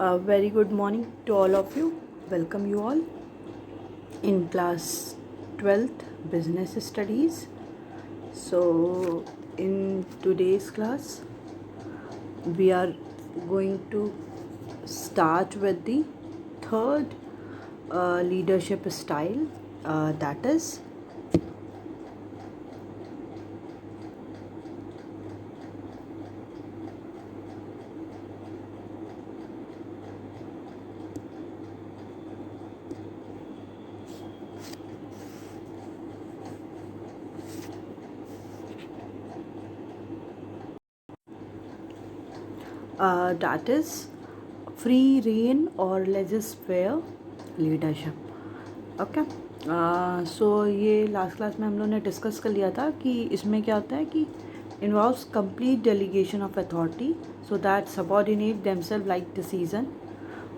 A very good morning to all of you. Welcome you all in class 12th business studies. So in today's class we are going to start with the third leadership style, that is free reign or laissez-faire leadership. Okay. So ये last class में हम लोगों ने discuss कर लिया था कि इसमें क्या होता है कि involves complete delegation of authority so that subordinate themselves like decision.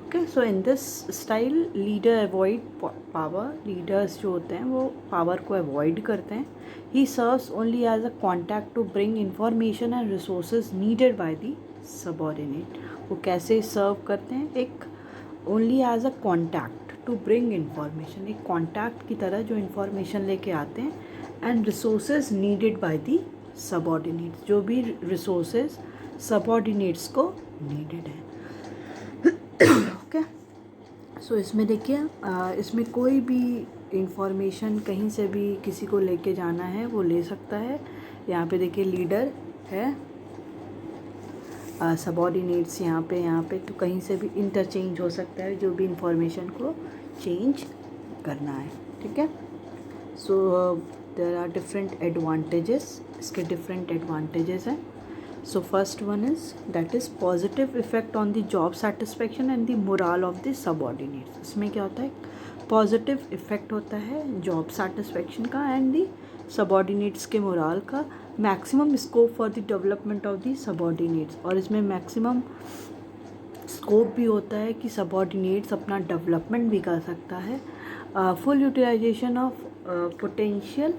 Okay. So in this style leader avoid power. Leaders जो होते हैं वो पावर को अवॉइड करते हैं. He serves only as a contact to bring information and resources needed by the subordinate. वो कैसे serve करते हैं? एक only as a contact to bring information, एक कॉन्टैक्ट की तरह जो इंफॉर्मेशन लेके आते हैं. And resources needed by the subordinates, जो भी रिसोर्सेज सबऑर्डिनेट्स को नीडेड है. ओके. सो इसमें देखिए, इसमें कोई भी इंफॉर्मेशन कहीं से भी किसी को लेके जाना है वो ले सकता है. यहाँ पे देखिए लीडर है, सबऑर्डिनेट्स यहाँ पे तो कहीं से भी इंटरचेंज हो सकता है जो भी इंफॉर्मेशन को चेंज करना है. ठीक है. So there are different advantages. इसके डिफरेंट एडवांटेजेस हैं. So first one is that is positive effect on the job satisfaction and the moral of the subordinates. इसमें क्या होता है? पॉजिटिव इफेक्ट होता है जॉब सेटिस्फेक्शन का एंड द सबऑर्डिनेट्स के मोरल का. Maximum scope for the development of the subordinates, और इसमें मैक्सिमम स्कोप भी होता है कि सबऑर्डिनेट्स अपना डेवलपमेंट भी कर सकता है. Full utilisation of potential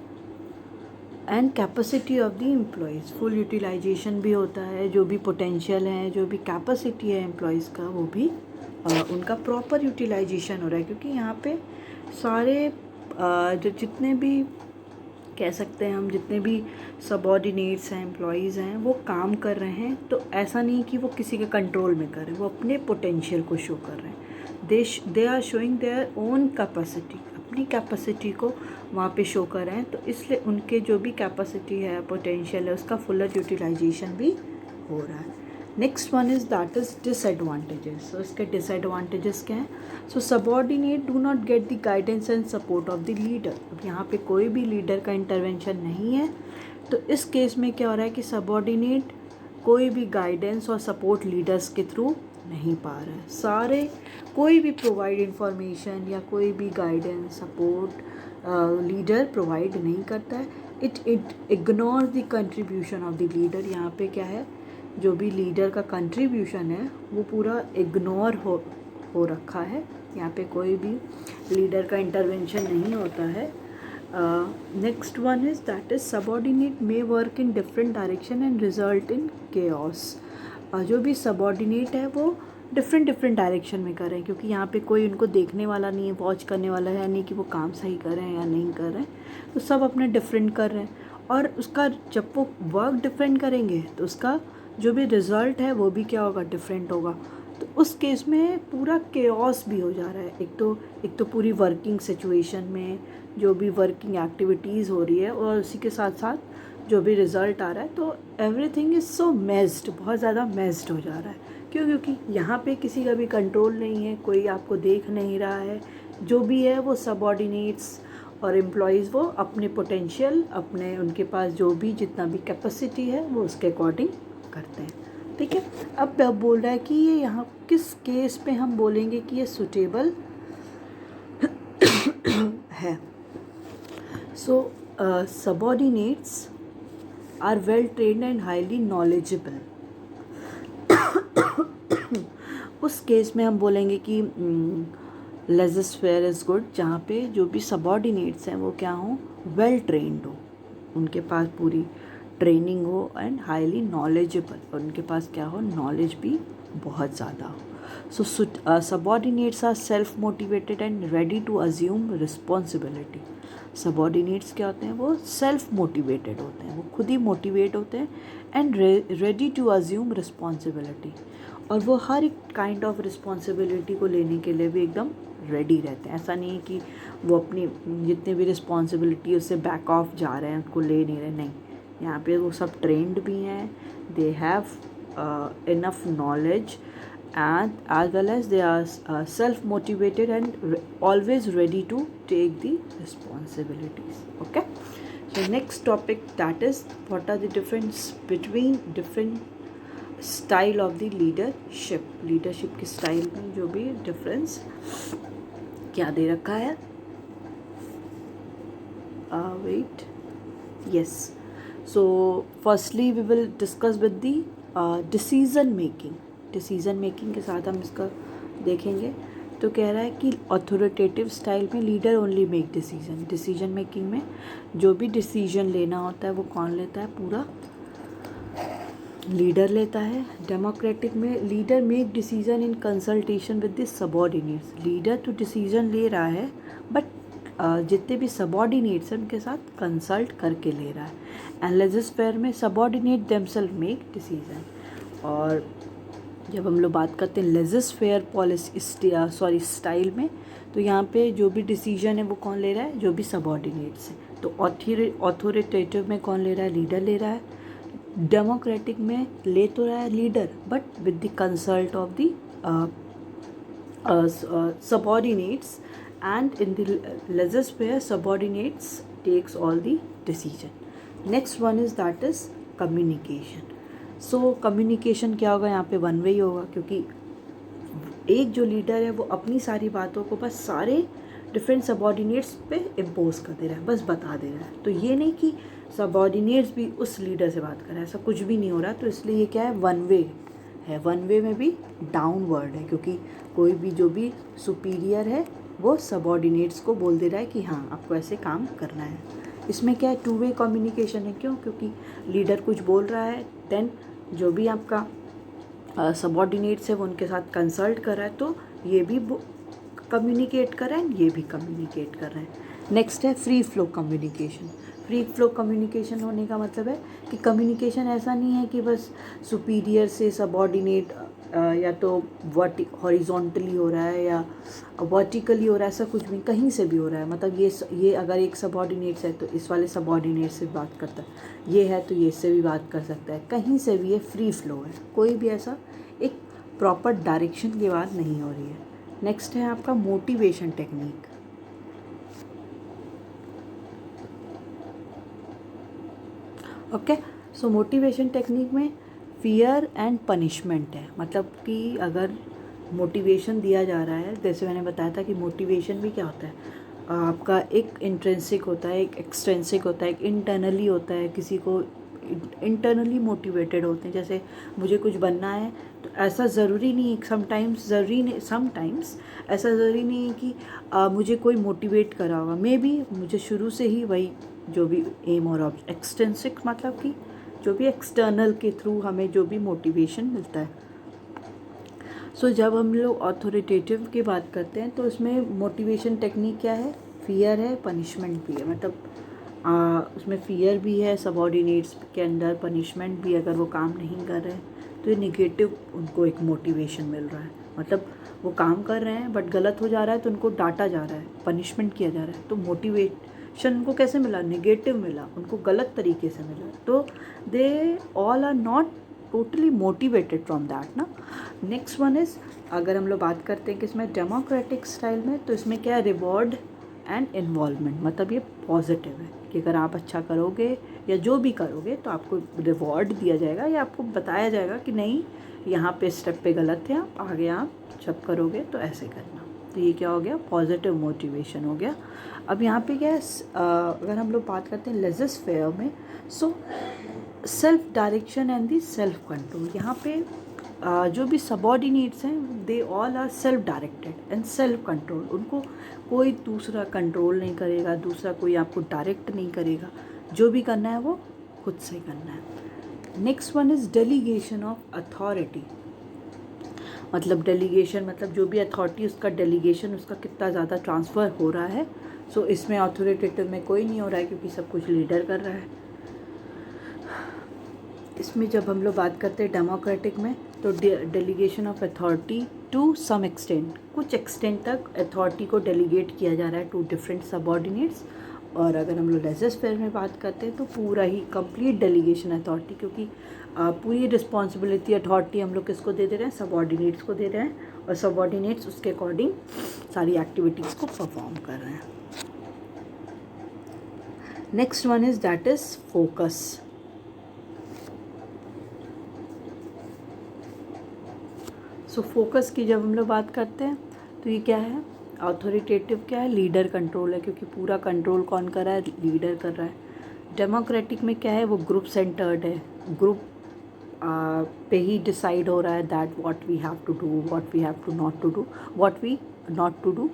and capacity of the employees. Full utilisation भी होता है, जो भी पोटेंशियल है, जो भी कैपेसिटी है एम्प्लॉयज़ का, वो भी उनका प्रॉपर यूटिलाइजेशन हो रहा है. क्योंकि यहाँ पे सारे जो जितने भी कह सकते हैं हम, जितने भी सबऑर्डिनेट्स हैं, एम्प्लॉयज़ हैं, वो काम कर रहे हैं. तो ऐसा नहीं कि वो किसी के कंट्रोल में कर रहे हैं, वो अपने पोटेंशियल को शो कर रहे हैं. They are showing their own capacity, अपनी कैपेसिटी को वहाँ पे शो कर रहे हैं. तो इसलिए उनके जो भी कैपेसिटी है, पोटेंशियल है, उसका फुलर यूटिलाइजेशन भी हो रहा है. Next one is that is disadvantages. So इसके डिसएडवांटेजेस क्या हैं? So subordinate do not get the guidance and support of the leader. अब यहाँ पे कोई भी लीडर का इंटरवेंशन नहीं है. तो इस केस में क्या हो रहा है कि सबऑर्डिनेट कोई भी गाइडेंस और सपोर्ट लीडर्स के थ्रू नहीं पा रहा है. सारे कोई भी प्रोवाइड इंफॉर्मेशन या कोई भी गाइडेंस सपोर्ट लीडर प्रोवाइड नहीं करता है. It ignore the contribution of the leader. यहाँ पे क्या है, जो भी लीडर का कंट्रीब्यूशन है वो पूरा इग्नोर हो रखा है. यहाँ पे कोई भी लीडर का इंटरवेंशन नहीं होता है. Next one is that is subordinate may work in different direction and result in chaos. जो भी सबऑर्डिनेट है वो डिफरेंट डायरेक्शन में कर रहे हैं, क्योंकि यहाँ पे कोई उनको देखने वाला नहीं है, वॉच करने वाला है नहीं कि वो काम सही कर रहे हैं या नहीं कर रहे हैं. तो सब अपने डिफरेंट कर रहे हैं, और उसका जब वो वर्क डिफरेंट करेंगे तो उसका जो भी रिज़ल्ट है वो भी क्या होगा? डिफरेंट होगा. तो उस केस में पूरा केओस भी हो जा रहा है. एक तो पूरी वर्किंग सिचुएशन में जो भी वर्किंग एक्टिविटीज़ हो रही है, और उसी के साथ साथ जो भी रिज़ल्ट आ रहा है, तो एवरीथिंग इज़ सो मेस्ड, बहुत ज़्यादा मेस्ड हो जा रहा है. क्यों? क्योंकि यहाँ पे किसी का भी कंट्रोल नहीं है, कोई आपको देख नहीं रहा है. जो भी है वो सबऑर्डिनेट्स और एम्प्लॉयज़ वो अपने पोटेंशियल, अपने उनके पास जो भी जितना भी कैपेसिटी है वो उसके अकॉर्डिंग करते हैं. ठीक है. अब बोल रहा है कि ये यहाँ किस केस पे हम बोलेंगे कि ये सुटेबल है. So subordinates are well trained and highly knowledgeable. उस केस में हम बोलेंगे कि लेज़ेस-फेयर इज़ गुड, जहाँ पे जो भी सबऑर्डिनेट्स हैं वो क्या हों? वेल ट्रेंड हो, उनके पास पूरी ट्रेनिंग हो, एंड हाईली नॉलेजेबल, और उनके पास क्या हो? नॉलेज भी बहुत ज़्यादा हो. So subordinates are self motivated and ready to assume responsibility. Subordinates क्या होते हैं, वो सेल्फ मोटिवेटेड होते हैं, वो खुद ही मोटिवेट होते हैं and ready to assume responsibility, और वो हर एक काइंड ऑफ रिस्पॉन्सिबिलिटी को लेने के लिए भी एकदम रेडी रहते हैं। ऐसा नहीं है कि वो अपनी जितनी भी रिस्पॉन्सिबिलिटी उससे बैक ऑफ जा रहे हैं, उनको ले नहीं रहे, नहीं, यहाँ पे वो सब ट्रेंड भी हैं, they have enough knowledge and as well as they are self-motivated and always ready to take the responsibilities. Okay, so next topic, that is what are the difference between different style of the leadership के style में जो भी difference क्या दे रखा है, wait, yes, so firstly we will discuss with the decision making के साथ हम इसका देखेंगे। तो कह रहा है कि ऑथोरिटेटिव स्टाइल में leader only make decision making में जो भी डिसीजन लेना होता है वो कौन लेता है, पूरा लीडर लेता है। डेमोक्रेटिक में leader make decision in consultation with the subordinates, leader तो डिसीजन ले रहा है बट जितने भी सबॉर्डिनेट्स हैं उनके साथ कंसल्ट करके ले रहा है। एंड लेजिस्लेचर में सबॉर्डिनेट देमसेल्फ मेक डिसीजन। और जब हम लोग बात करते हैं लेजिस्लेचर पॉलिसी स्टाइल में, तो यहाँ पे जो भी डिसीजन है वो कौन ले रहा है, जो भी सबॉर्डिनेट्स हैं। तो ऑथोरिटेटिव में कौन ले रहा है, लीडर ले रहा है। डेमोक्रेटिक में ले तो रहा है leader but with the consult of the subordinates, and in the legislature subordinates takes all the decision. Next one is that is communication. So communication क्या होगा, यहाँ पे वन वे ही होगा, क्योंकि एक जो लीडर है वो अपनी सारी बातों को बस सारे डिफरेंट सबॉर्डिनेट्स पे इम्पोज कर दे रहा है, बस बता दे रहा है। तो ये नहीं कि सबॉर्डिनेट्स भी उस लीडर से बात कर रहा है, ऐसा कुछ भी नहीं हो रहा। तो इसलिए ये क्या है, वन वे है। वन वे में भी डाउनवर्ड है, क्योंकि कोई भी जो भी सुपीरियर है वो सबॉर्डिनेट्स को बोल दे रहा है कि हाँ आपको ऐसे काम करना है। इसमें क्या है, टू वे कम्युनिकेशन है। क्यों, क्योंकि लीडर कुछ बोल रहा है, देन जो भी आपका सबॉर्डिनेट्स है वो उनके साथ कंसल्ट कर रहा है, तो ये भी कम्युनिकेट कर रहे हैं, ये भी कम्युनिकेट कर रहे हैं। नेक्स्ट है free flow communication. Free flow communication होने का मतलब है कि कम्युनिकेशन ऐसा नहीं है कि बस सुपीरियर से सबॉर्डिनेट या तो हॉरिजॉन्टली हो रहा है या वर्टिकली हो रहा है, ऐसा कुछ भी, कहीं से भी हो रहा है। मतलब ये अगर एक सबॉर्डिनेट्स है तो इस वाले सबॉर्डिनेट से बात करता है, ये है तो ये इससे भी बात कर सकता है, कहीं से भी। ये फ्री फ्लो है, कोई भी ऐसा एक प्रॉपर डायरेक्शन की बात नहीं हो रही है। नेक्स्ट है आपका मोटिवेशन टेक्निक। ओके, सो मोटिवेशन टेक्निक में फियर एंड पनिशमेंट है। मतलब कि अगर मोटिवेशन दिया जा रहा है, जैसे मैंने बताया था कि मोटिवेशन भी क्या होता है, आपका एक इंट्रिंसिक होता है, एक एक्सट्रिंसिक होता है, एक इंटरनली होता है। किसी को इंटरनली मोटिवेटेड होते हैं, जैसे मुझे कुछ बनना है तो ऐसा ज़रूरी नहीं है, समटाइम्स ऐसा ज़रूरी नहीं है कि मुझे कोई मोटिवेट करा होगा। मे बी मुझे शुरू से ही वही जो भी एम और एक्सट्रिंसिक मतलब कि जो भी एक्सटर्नल के थ्रू हमें जो भी मोटिवेशन मिलता है। सो जब हम लोग ऑथोरिटेटिव की बात करते हैं तो इसमें मोटिवेशन टेक्निक क्या है, फियर है, पनिशमेंट भी है। मतलब उसमें फियर भी है सबॉर्डिनेट्स के अंदर, पनिशमेंट भी। अगर वो काम नहीं कर रहे हैं तो ये निगेटिव उनको एक मोटिवेशन मिल रहा है। मतलब वो काम कर रहे हैं बट गलत हो जा रहा है तो उनको डांटा जा रहा है, पनिशमेंट किया जा रहा है। तो मोटिवेशन उनको कैसे मिला, निगेटिव मिला, उनको गलत तरीके से मिला। तो they all are not totally motivated from that ना। नेक्स्ट वन इज़, अगर हम लोग बात करते हैं कि इसमें डेमोक्रेटिक स्टाइल में, तो इसमें क्या है, रिवॉर्ड एंड इन्वॉल्वमेंट। मतलब ये पॉजिटिव है कि अगर आप अच्छा करोगे या जो भी करोगे तो आपको रिवॉर्ड दिया जाएगा या आपको बताया जाएगा कि नहीं यहाँ पे स्टेप पे गलत है, आप आगे आप जब करोगे तो ऐसे करना। तो ये क्या हो गया, पॉजिटिव मोटिवेशन हो गया। अब यहाँ पे क्या है, अगर हम लोग बात करते हैं लेजिस्लेचर में, so self direction and the self control. यहाँ पे जो भी सबॉर्डिनेट्स हैं they all are self directed and self control. उनको कोई दूसरा कंट्रोल नहीं करेगा, दूसरा कोई आपको डायरेक्ट नहीं करेगा, जो भी करना है वो खुद से करना है। Next one is delegation of authority. मतलब डेलीगेशन, मतलब जो भी अथॉरिटी उसका डेलीगेशन उसका कितना ज़्यादा ट्रांसफ़र हो रहा है। सो इसमें ऑथोरिटेटिव में कोई नहीं हो रहा है क्योंकि सब कुछ लीडर कर रहा है। इसमें जब हम लोग बात करते हैं डेमोक्रेटिक में, तो delegation of authority to some extent, कुछ एक्सटेंट तक अथॉरिटी को डेलीगेट किया जा रहा है टू डिफरेंट सबऑर्डिनेट्स। और अगर हम लोग लेजिस्लेचर में बात करते हैं तो पूरा ही कंप्लीट डेलीगेशन अथॉरिटी, क्योंकि पूरी रिस्पॉन्सिबिलिटी अथॉरिटी हम लोग किसको दे रहे हैं, सबऑर्डिनेट्स को दे रहे हैं, और सबऑर्डिनेट्स उसके अकॉर्डिंग सारी एक्टिविटीज़ को परफॉर्म कर रहे हैं। Next one is that is focus. So focus की जब हम लोग बात करते हैं तो ये क्या है, ऑथोरिटेटिव क्या है, लीडर कंट्रोल है, क्योंकि पूरा कंट्रोल कौन कर रहा है, लीडर कर रहा है। डेमोक्रेटिक में क्या है, वो ग्रुप सेंटर्ड है, ग्रुप पे ही डिसाइड हो रहा है that what we have to do, what we have to not to do, what we not to do.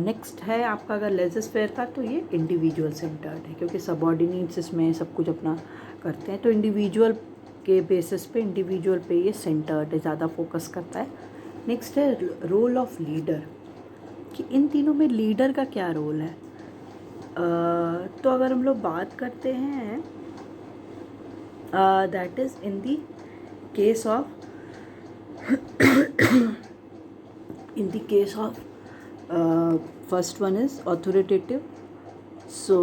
Next है आपका अगर लेजिस्लेचर का, तो ये इंडिविजुअल सेंटर्ड है, क्योंकि सबऑर्डिनेट्स इसमें सब कुछ अपना करते हैं, तो इंडिविजुअल के बेसिस पे, इंडिविजुअल पे ये सेंटर्ड है, ज़्यादा फोकस करता है। नेक्स्ट है रोल ऑफ लीडर, कि इन तीनों में लीडर का क्या रोल है। तो अगर हम लोग बात करते हैं that is in the case of in the case of first one is authoritative, so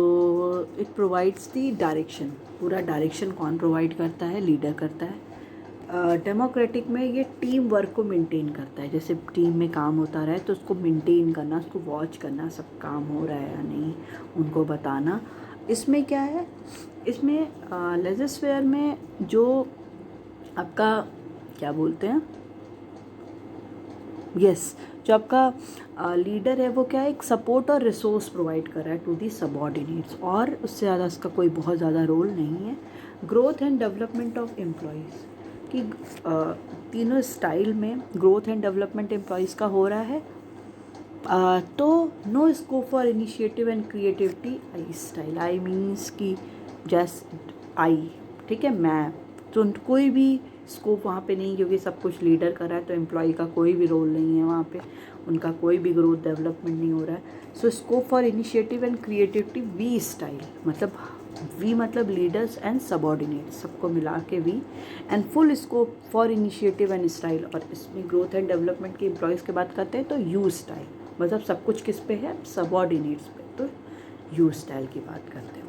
it provides the direction, पूरा डायरेक्शन कौन प्रोवाइड करता है, लीडर करता है। डेमोक्रेटिक में ये टीम वर्क को मेंटेन करता है, जैसे टीम में काम होता रहे तो उसको मेंटेन करना, उसको वॉच करना, सब काम हो रहा है या नहीं उनको बताना। इसमें क्या है, इसमें लेजिस्लेचर में जो आपका क्या बोलते हैं, जो आपका लीडर है वो क्या है, एक सपोर्ट और रिसोर्स प्रोवाइड कर रहा है टू दी सबऑर्डिनेट्स, और उससे ज़्यादा उसका कोई बहुत ज़्यादा रोल नहीं है। Growth and development of employees, कि तीनों स्टाइल में ग्रोथ एंड डेवलपमेंट एम्प्लॉयज़ का हो रहा है। तो no scope for initiative and creativity I style, I means कि जस्ट आई, ठीक है, मैं, तो कोई भी स्कोप वहाँ पे नहीं, क्योंकि सब कुछ लीडर कर रहा है, तो एम्प्लॉय का कोई भी रोल नहीं है वहाँ पे, उनका कोई भी ग्रोथ डेवलपमेंट नहीं हो रहा है। So scope for initiative and creativity we style, मतलब वी मतलब लीडर्स एंड सबऑर्डिनेट्स सबको मिला के we, and full scope for initiative and style, और इसमें ग्रोथ एंड डेवलपमेंट के एम्प्लॉयज़ की बात करते हैं तो यू स्टाइल, मतलब सब कुछ किस पे है, सबऑर्डिनेट्स पे, तो यू स्टाइल की बात करते हैं।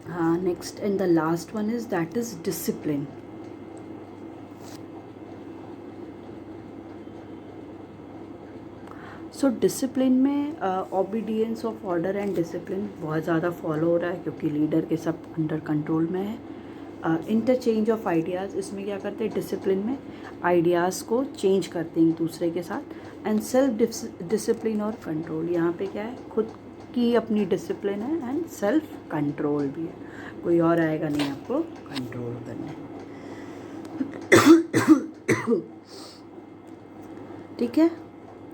हाँ, next and the last one is that is discipline. So discipline में obedience of order and discipline बहुत ज़्यादा फॉलो हो रहा है, क्योंकि लीडर के सब अंडर कंट्रोल में है। इंटरचेंज ऑफ आइडियाज़, इसमें क्या करते हैं, डिसिप्लिन में आइडियाज़ को चेंज करते हैं एक दूसरे के साथ। एंड सेल्फ डिसिप्लिन और कंट्रोल, यहाँ पे क्या है, खुद की अपनी डिसिप्लिन है एंड सेल्फ कंट्रोल भी है, कोई और आएगा नहीं आपको कंट्रोल करने। ठीक है,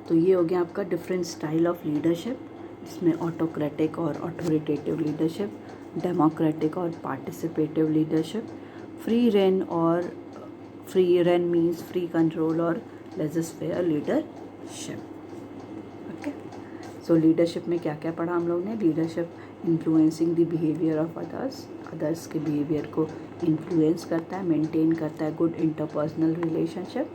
तो ये हो गया आपका डिफरेंट स्टाइल ऑफ लीडरशिप, जिसमें ऑटोक्रेटिक और ऑथोरिटेटिव लीडरशिप, डेमोक्रेटिक और participative leadership, free rein means free control, और legislative leadership. Okay, so leadership में क्या क्या पढ़ा हम लोग ने, leadership influencing the behaviour of others के बिहेवियर को इन्फ्लुएंस करता है, मेंटेन करता है good interpersonal relationship,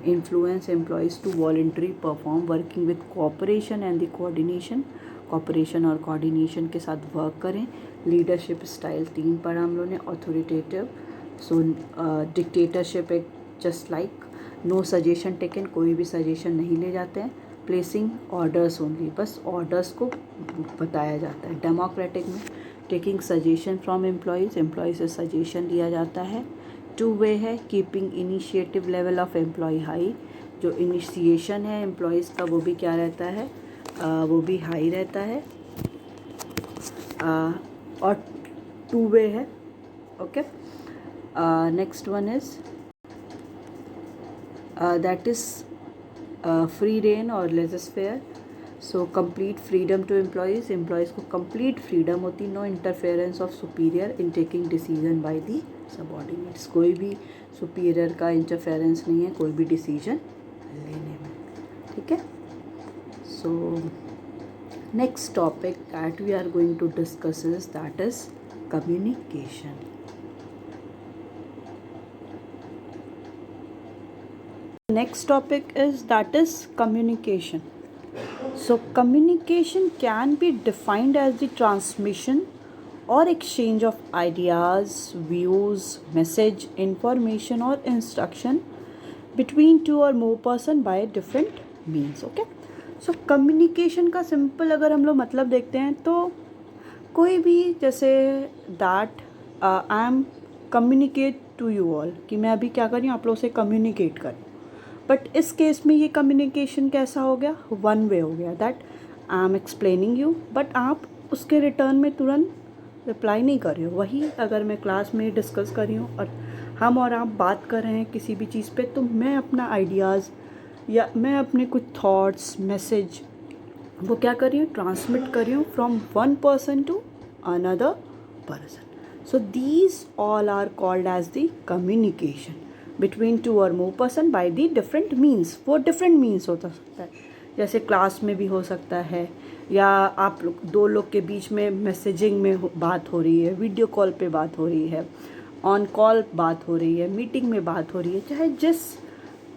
influence employees to voluntary perform working with cooperation and the coordination, cooperation और कोऑर्डिनेशन के साथ वर्क करें। लीडरशिप स्टाइल 3 पढ़ा हम लोगों ने, ऑथोरिटेटिव, सो डिक्टेटरशिप एक just like no suggestion taken, कोई भी सजेशन नहीं ले जाते हैं, प्लेसिंग ऑर्डर्स ओनली, बस ऑर्डर्स को बताया जाता है। डेमोक्रेटिक में taking suggestion from employees, employee से सजेशन लिया जाता है। 2 वे है, keeping initiative level of employee high, जो इनिशिएशन है एम्प्लॉयज़ का वो भी क्या रहता है, वो भी हाई रहता है। और 2 वे है। Okay, next one is that is free rein और legislature, so complete freedom to employees को कंप्लीट फ्रीडम होती, no interference of superior in taking decision by the subordinates, कोई भी सुपीरियर का इंटरफेरेंस नहीं है कोई भी डिसीजन लेने में, ठीक है। So next topic that we are going to discuss is that is communication. Next topic is that is communication. So communication can be defined as the transmission or exchange of ideas, views, message, information or instruction between two or more person by different means. Okay, so communication का simple अगर हम लोग मतलब देखते हैं तो कोई भी जैसे that I am communicate to you all कि मैं अभी क्या कर रही हूँ आप लोगों से communicate कर, बट इस केस में ये कम्युनिकेशन कैसा हो गया, वन वे हो गया, that I am explaining you but आप उसके रिटर्न में तुरंत रिप्लाई नहीं कर रहे हो। वही अगर मैं क्लास में डिस्कस कर रही हूँ और हम और आप बात कर रहे हैं किसी भी चीज़ पे, तो मैं अपना आइडियाज़ या मैं अपने कुछ थॉट्स मैसेज वो क्या कर रही हूँ, ट्रांसमिट कर रही हूँ from one person to another person. So these all are called as the communication between two और more person by the different means. वो डिफरेंट मीन्स होता सकता है, जैसे क्लास में भी हो सकता है या आप लोग दो लोग के बीच में मैसेजिंग में बात हो रही है, वीडियो कॉल पे बात हो रही है, ऑन कॉल बात हो रही है, मीटिंग में बात हो रही है, चाहे जिस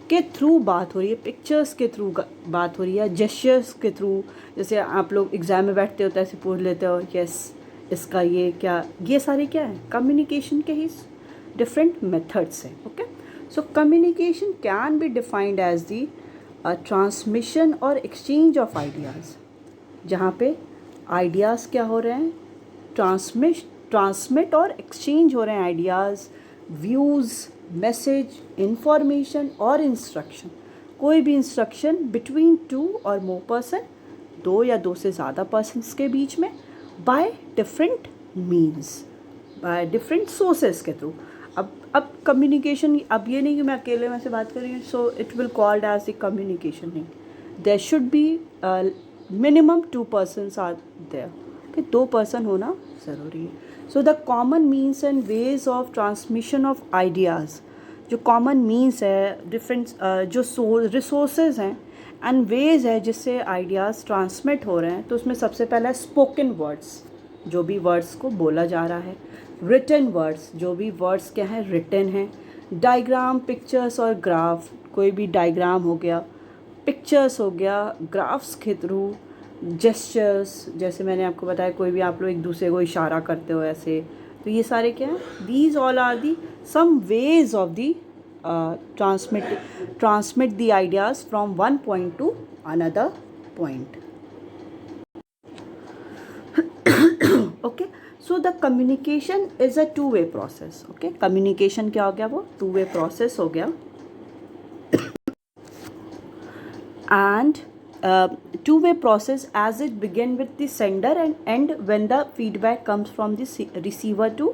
के थ्रू बात हो रही है, पिक्चर्स के थ्रू बात हो रही है, जेस्चर्स के थ्रू, जैसे आप लोग एग्ज़ाम में बैठते हो तो ऐसे पूछ लेते हो यस इसका ये क्या, ये सारे क्या है कम्युनिकेशन के ही डिफरेंट मेथड्स हैं। Okay, so communication can be defined as the transmission or exchange of ideas, जहाँ पे ideas क्या हो रहे हैं, ट्रांसमिट और एक्सचेंज हो रहे हैं आइडियाज़, व्यूज़, मैसेज, इंफॉर्मेशन और इंस्ट्रक्शन, कोई भी इंस्ट्रक्शन बिटवीन टू और मोर पर्सन, दो या दो से ज़्यादा पर्सन्स के बीच में, by different means, by different sources के थ्रू। अब कम्युनिकेशन, अब ये नहीं कि मैं अकेले में से बात कर रही हूँ so it will called as a communication, नहीं, there should be minimum two persons are there, कि दो पर्सन होना ज़रूरी है। So the common means and ways of transmission of ideas, जो कॉमन मीन्स है, डिफरेंट जो रिसोर्सेज हैं एंड वेज है जिससे आइडियाज़ ट्रांसमिट हो रहे हैं, तो उसमें सबसे पहला स्पोकन वर्ड्स, जो भी वर्ड्स को बोला जा रहा है, रिटन वर्ड्स, जो भी वर्ड्स क्या हैं रिटन हैं, डायग्राम, पिक्चर्स और ग्राफ, कोई भी डायग्राम हो गया, पिक्चर्स हो गया, ग्राफ्स के थ्रू, जेस्चर्स, जैसे मैंने आपको बताया कोई भी आप लोग एक दूसरे को इशारा करते हो ऐसे, तो ये सारे क्या हैं, these all are the some ways of the transmit the ideas from one point to another point. Okay, so the communication is a two way process. Okay, communication क्या हो गया, वो टू वे प्रोसेस हो गया, and two way process as it begin with the sender and end when the feedback comes from the receiver to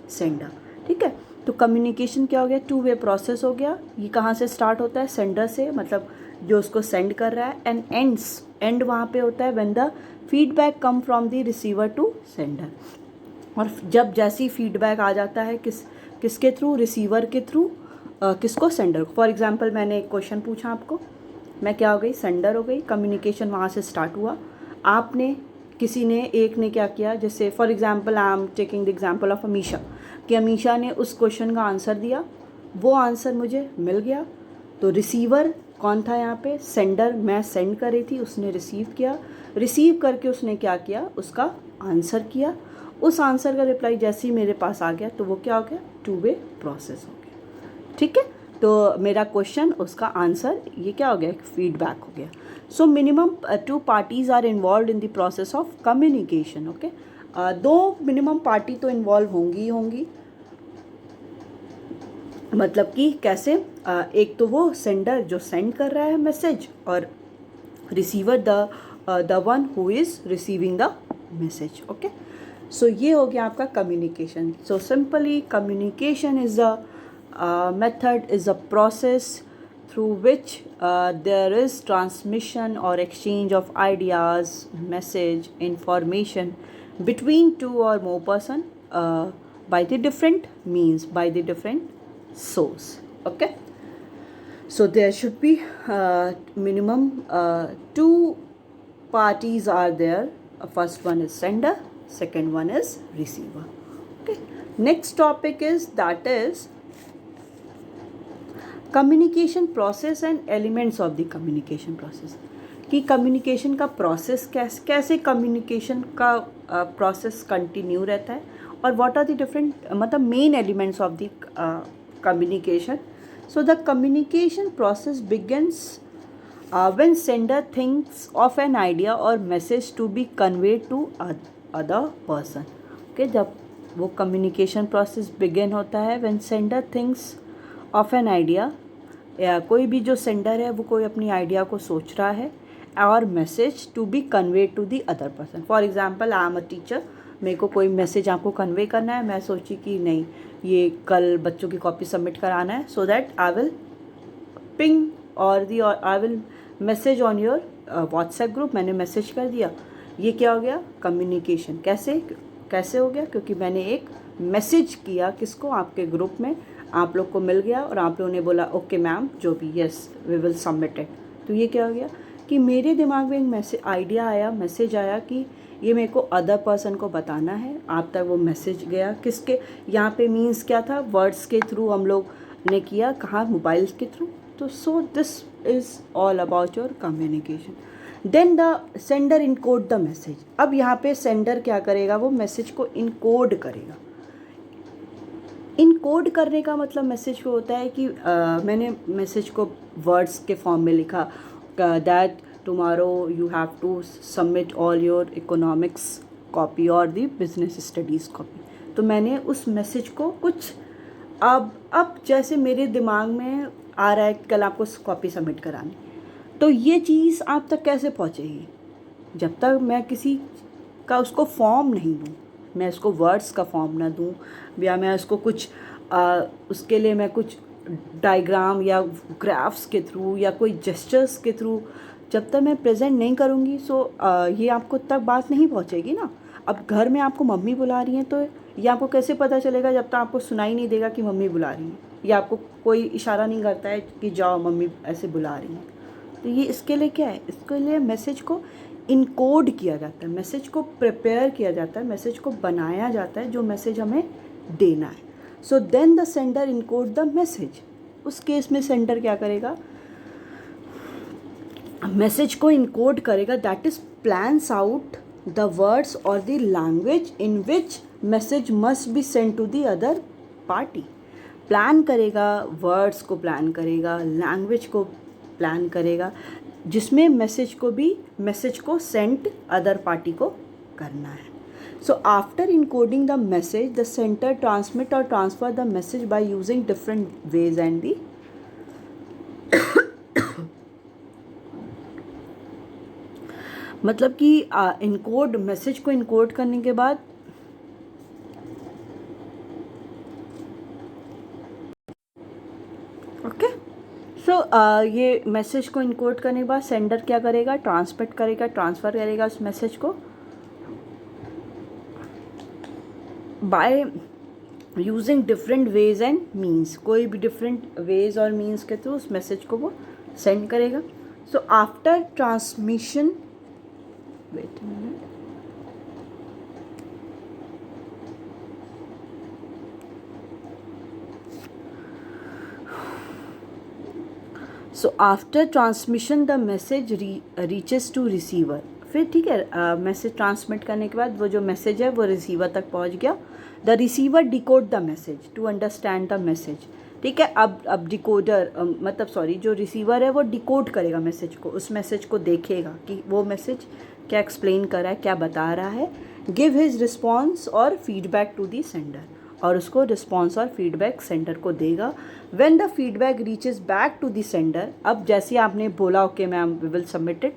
sender. ठीक है, तो communication क्या हो गया, टू वे प्रोसेस हो गया। ये कहाँ से स्टार्ट होता है, सेंडर से, मतलब जो उसको सेंड कर रहा है, एंड एंड वहाँ पे होता है when the feedback come from the receiver to sender. और जब जैसी फीडबैक आ जाता है किसके थ्रू, रिसीवर के थ्रू, किसको, सेंडर को। फॉर एग्जांपल मैंने एक क्वेश्चन पूछा आपको, मैं क्या हो गई, सेंडर हो गई, कम्युनिकेशन वहाँ से स्टार्ट हुआ। आपने, किसी ने, एक ने क्या किया, जैसे for example I am taking the example of Amisha, कि अमीशा ने उस क्वेश्चन का आंसर दिया, वो आंसर मुझे मिल गया, तो रिसीवर कौन था यहाँ पे, सेंडर, मैं सेंड कर रही थी, उसने रिसीव किया, रिसीव करके उसने क्या किया, उसका आंसर किया, उस आंसर का रिप्लाई जैसे ही मेरे पास आ गया तो वो क्या हो गया, टू वे प्रोसेस हो गया। ठीक है, तो मेरा क्वेश्चन, उसका आंसर, ये क्या हो गया, एक फीडबैक हो गया। So minimum two parties are involve in the process of communication. Okay, दो मिनिमम पार्टी तो इन्वॉल्व होंगी ही होंगी, मतलब कि कैसे, एक तो वो सेंडर जो सेंड कर रहा है मैसेज, और receiver the one who is receiving the message. Okay, so ये हो गया आपका communication. So simply communication is a method, is a process through which there is transmission or exchange of ideas, message, information between two or more person by the different means, by the different source. Okay, so there should be minimum two parties are there. First one is sender, second one is receiver. Okay, next topic is that is communication process and elements of the communication process, कि communication का process कैसे communication का process continue रहता है, और what are the different मतलब main elements of the communication. So the communication process begins when sender thinks of an idea or message to be conveyed to other person. Okay, जब वो communication process begin होता है when sender thinks of an idea, या कोई भी जो sender है वो कोई अपनी आइडिया को सोच रहा है, और message to be convey to the other person. For example I am a teacher, मेरे को कोई मैसेज आपको कन्वे करना है, मैं सोची कि नहीं ये कल बच्चों की कॉपी सबमिट कराना है, so that I will ping और I will message on your WhatsApp group. मैंने मैसेज कर दिया, ये क्या हो गया, कम्युनिकेशन. कैसे हो गया, क्योंकि मैंने एक मैसेज किया किसको, आपके ग्रुप में, आप लोग को मिल गया और आप लोगों ने बोला ओके मैम जो भी, yes we will submit it. तो ये क्या हो गया कि मेरे दिमाग में एक मैसेज आया कि ये मेरे को अदर पर्सन को बताना है. आप तक वो मैसेज गया किसके, यहाँ पे मीन्स क्या था, वर्ड्स के थ्रू हम लोग ने किया, कहाँ, मोबाइल के थ्रू. तो so this is all about your communication. Then the sender encode the message. अब यहाँ पे सेंडर क्या करेगा, वो मैसेज को इनकोड करेगा. इनकोड करने का मतलब मैसेज को होता है कि मैंने मैसेज को वर्ड्स के फॉर्म में लिखा, that tomorrow you have to submit all your economics copy और दी बिजनेस स्टडीज़ कॉपी. तो मैंने उस मैसेज को कुछ अब जैसे मेरे दिमाग में आ रहा है कि कल आपको कॉपी सबमिट करानी, तो ये चीज़ आप तक कैसे पहुँचेगी, जब तक मैं किसी का उसको फॉर्म नहीं दूँ, मैं उसको वर्ड्स का फॉर्म ना दूँ, या मैं उसको कुछ उसके लिए मैं कुछ डायग्राम या ग्राफ्स के थ्रू या कोई जेस्चर्स के थ्रू जब तक मैं प्रेजेंट नहीं करूँगी, सो ये आपको तक बात नहीं पहुँचेगी ना. अब घर में आपको मम्मी बुला रही हैं, तो ये आपको कैसे पता चलेगा जब तक आपको सुनाई नहीं देगा कि मम्मी बुला रही हैं, या आपको कोई इशारा नहीं करता है कि जाओ मम्मी ऐसे बुला रही हैं. तो ये इसके लिए क्या है, इसके लिए मैसेज को इनकोड किया जाता है, मैसेज को प्रिपेयर किया जाता है, मैसेज को बनाया जाता है जो मैसेज हमें देना है. So then the sender encode the message. उस केस में सेंडर क्या करेगा, मैसेज को इनकोड करेगा, that is plans out the words और the language in which message must be send to the other party. Plan करेगा, वर्ड्स को plan करेगा, लैंग्वेज को प्लान करेगा, जिसमें मैसेज को सेंड अदर पार्टी को करना है. So after encoding the message the sender transmit और transfer the message by using different ways and the मतलब कि इनकोड मैसेज को इनकोड करने के बाद ओके. सो ये मैसेज को इनकोड करने के बाद सेंडर क्या करेगा, ट्रांसमिट करेगा, ट्रांसफ़र करेगा उस मैसेज को by using different ways and means. कोई भी डिफरेंट वेज और मीन्स के थ्रू उस मैसेज को वो सेंड करेगा. So after transmission, wait a minute, so after transmission the message reaches to receiver. फिर ठीक है, मैसेज ट्रांसमिट करने के बाद वो जो मैसेज है वो रिसीवर तक पहुंच गया. The receiver decode the message to understand the message. ठीक है, अब डिकोडर मतलब सॉरी जो रिसीवर है वो डिकोड करेगा मैसेज को, उस मैसेज को देखेगा कि वो मैसेज क्या एक्सप्लेन कर रहा है, क्या बता रहा है. गिव हिज रिस्पॉन्स और फीडबैक टू दी सेंडर, और उसको रिस्पॉन्स और फीडबैक सेंडर को देगा. When the feedback reaches back to the sender, अब जैसे आपने बोला okay ma'am we will submit it,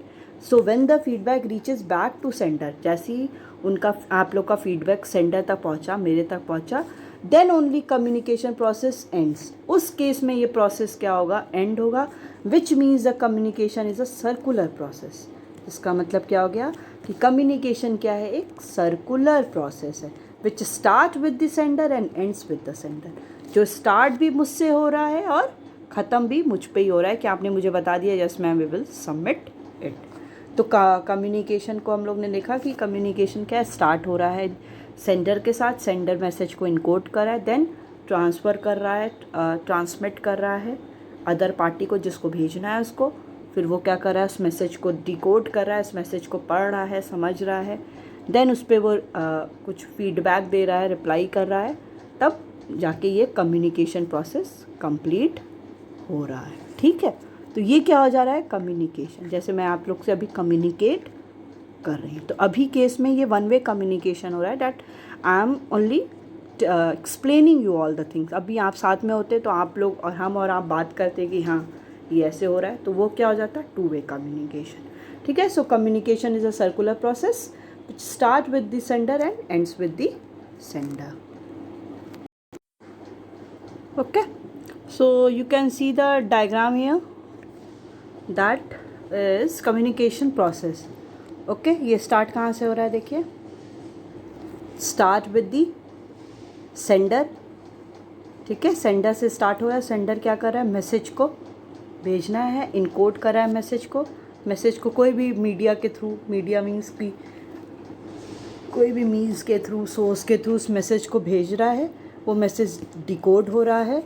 so when the feedback reaches back to sender, जैसे ही उनका आप लोग का फीडबैक सेंडर तक पहुंचा, मेरे तक पहुंचा, then only communication process ends. उस केस में ये प्रोसेस क्या होगा, एंड होगा, which means the communication is a circular process. इसका मतलब क्या हो गया कि कम्युनिकेशन क्या है, एक सर्कुलर प्रोसेस है. Which start with the sender and ends with the sender, जो स्टार्ट भी मुझसे हो रहा है और ख़त्म भी मुझ पे ही हो रहा है कि आपने मुझे बता दिया yes ma'am we will submit it. तो कम्युनिकेशन को हम लोग ने देखा कि कम्युनिकेशन क्या है, स्टार्ट हो रहा है सेंडर के साथ, सेंडर मैसेज को इनकोड कर रहा है, देन ट्रांसफ़र कर रहा है, ट्रांसमिट कर रहा है अदर पार्टी को जिसको भेजना है उसको, फिर वो क्या कर रहा है उस मैसेज को डिकोड कर रहा है, उस मैसेज को पढ़ रहा है, समझ रहा है, देन उस पर वो कुछ फीडबैक दे रहा है, रिप्लाई कर रहा है, तब जाके ये कम्युनिकेशन प्रोसेस कंप्लीट हो रहा है। ठीक है, तो ये क्या हो जा रहा है, कम्युनिकेशन। जैसे मैं आप लोग से अभी कम्युनिकेट कर रही हूँ, तो अभी केस में ये वन वे कम्युनिकेशन हो रहा है, that I am only explaining you all the things. अभी आप साथ में होते तो आप लोग और हम और आप बात करते कि हाँ ये ऐसे हो रहा है, तो वो क्या हो जाता है, टू वे कम्युनिकेशन। ठीक है, so communication is a circular process which start with the sender and ends with the sender. Okay, so you can see the diagram here, that is communication process. Okay, ये start कहाँ से हो रहा है, देखिए start with the sender। ठीक है, sender से स्टार्ट हो रहा है, सेंडर क्या कर रहा है, मैसेज को भेजना है, इनकोड कर रहा है मैसेज को कोई भी मीडिया के थ्रू, मीडिया मीन्स की कोई भी मीन्स के थ्रू, सोर्स के थ्रू उस मैसेज को भेज रहा है, वो मैसेज डिकोड हो रहा है,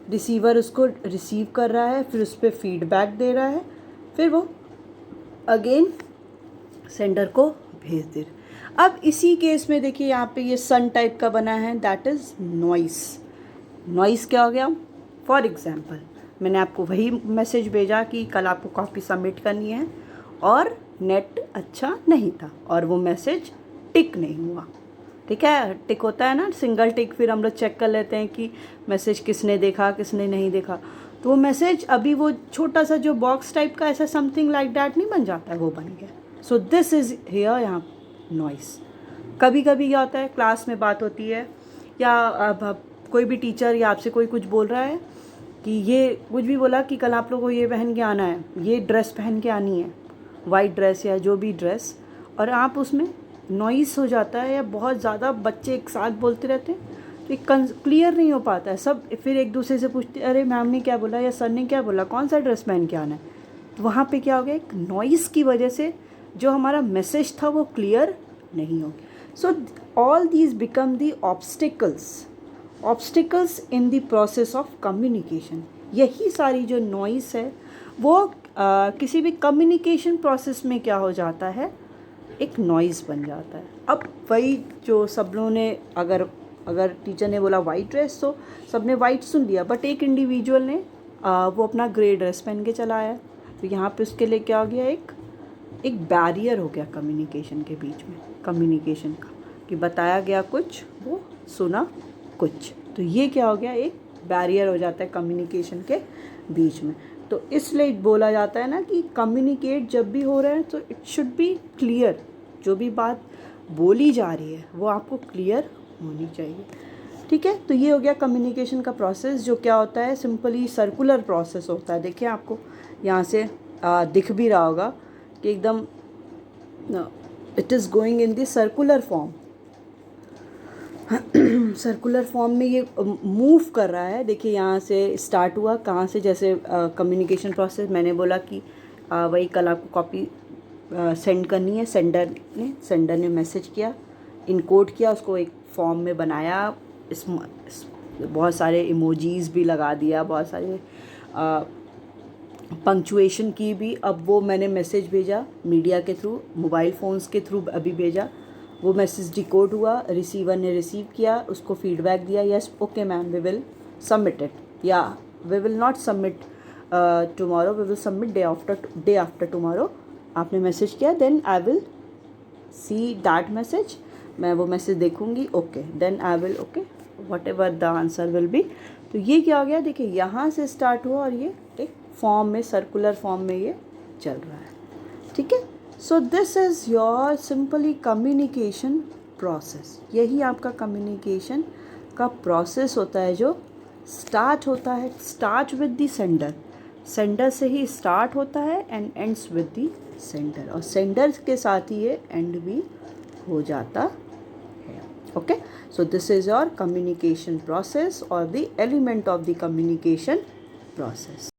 रिसीवर उसको रिसीव कर रहा है, फिर उस पर फीडबैक दे रहा है, फिर वो अगेन सेंडर को भेज दे रहा है। अब इसी केस में देखिए यहाँ पे ये सन टाइप का बना है, दैट इज़ नॉइस। नॉइस क्या हो गया, फॉर एग्जांपल मैंने आपको वही मैसेज भेजा कि कल आपको कॉपी सबमिट करनी है और नेट अच्छा नहीं था और वो मैसेज टिक नहीं हुआ। ठीक है, टिक होता है ना, सिंगल टिक, फिर हम लोग चेक कर लेते हैं कि मैसेज किसने देखा किसने नहीं देखा, तो वो मैसेज अभी वो छोटा सा जो बॉक्स टाइप का ऐसा समथिंग लाइक दैट नहीं बन जाता है, वो बन गया। सो दिस इज़ हियर यहाँ नॉइस। कभी कभी क्या होता है, क्लास में बात होती है या अब कोई भी टीचर या आपसे कोई कुछ बोल रहा है कि ये कुछ भी बोला कि कल आप लोगों को ये पहन के आना है, ये ड्रेस पहन के आनी है, वाइट ड्रेस या जो भी ड्रेस, और आप उसमें नॉइस हो जाता है या बहुत ज़्यादा बच्चे एक साथ बोलते रहते हैं तो ये क्लियर नहीं हो पाता है, सब फिर एक दूसरे से पूछते अरे मैम ने क्या बोला या सर ने क्या बोला, कौन सा ड्रेस पहन के आना है। तो वहाँ पे क्या हो गया, एक नॉइस की वजह से जो हमारा मैसेज था वो क्लियर नहीं हो गया। So all these become the obstacles in the process of communication. यही सारी जो नॉइस है वो किसी भी कम्युनिकेशन प्रोसेस में क्या हो जाता है, एक नॉइज़ बन जाता है। अब वही जो सब लोगों ने अगर टीचर ने बोला वाइट ड्रेस तो सब ने वाइट सुन लिया, बट एक इंडिविजुअल ने वो अपना ग्रे ड्रेस पहन के चला आया, तो यहाँ पे उसके लिए क्या हो गया, एक बैरियर हो गया कम्युनिकेशन के बीच में, कम्युनिकेशन का, कि बताया गया कुछ वो सुना कुछ, तो ये क्या हो गया, एक बैरियर हो जाता है कम्युनिकेशन के बीच में। तो इसलिए बोला जाता है ना कि कम्युनिकेट जब भी हो रहा है तो इट शुड बी क्लियर, जो भी बात बोली जा रही है वो आपको क्लियर होनी चाहिए। ठीक है, तो ये हो गया कम्युनिकेशन का प्रोसेस, जो क्या होता है, सिंपली सर्कुलर प्रोसेस होता है। देखिए आपको यहाँ से दिख भी रहा होगा कि एकदम it is going in the circular form. Circular form में ये मूव कर रहा है। देखिए यहाँ से स्टार्ट हुआ, कहाँ से, जैसे कम्युनिकेशन प्रोसेस मैंने बोला कि वही कल आपको कॉपी सेंड करनी है, सेंडर ने मैसेज किया, इनकोड किया, उसको एक फॉर्म में बनाया, बहुत सारे इमोजीज़ भी लगा दिया, बहुत सारे पंक्चुएशन की भी। अब वो मैंने मैसेज भेजा मीडिया के थ्रू, मोबाइल फ़ोन्स के थ्रू अभी भेजा, वो मैसेज डिकोड हुआ, रिसीवर ने रिसीव किया, उसको फीडबैक दिया, yes okay ma'am we will submit it, या we will not submit tomorrow, we will submit day after tomorrow. आपने मैसेज किया, then I will see that message, मैं वो मैसेज देखूंगी, okay then I will okay whatever the answer will be. तो ये क्या हो गया, देखिए यहाँ से स्टार्ट हुआ और ये एक फॉर्म में, सर्कुलर फॉर्म में ये चल रहा है। ठीक है, सो this is your simply communication process. यही आपका कम्युनिकेशन का प्रोसेस होता है जो स्टार्ट होता है, start with the sender, sender से ही स्टार्ट होता है and ends with the sender, और सेंडर के साथ ही ये एंड भी हो जाता है। Okay, so this is your communication process or the element of the communication process.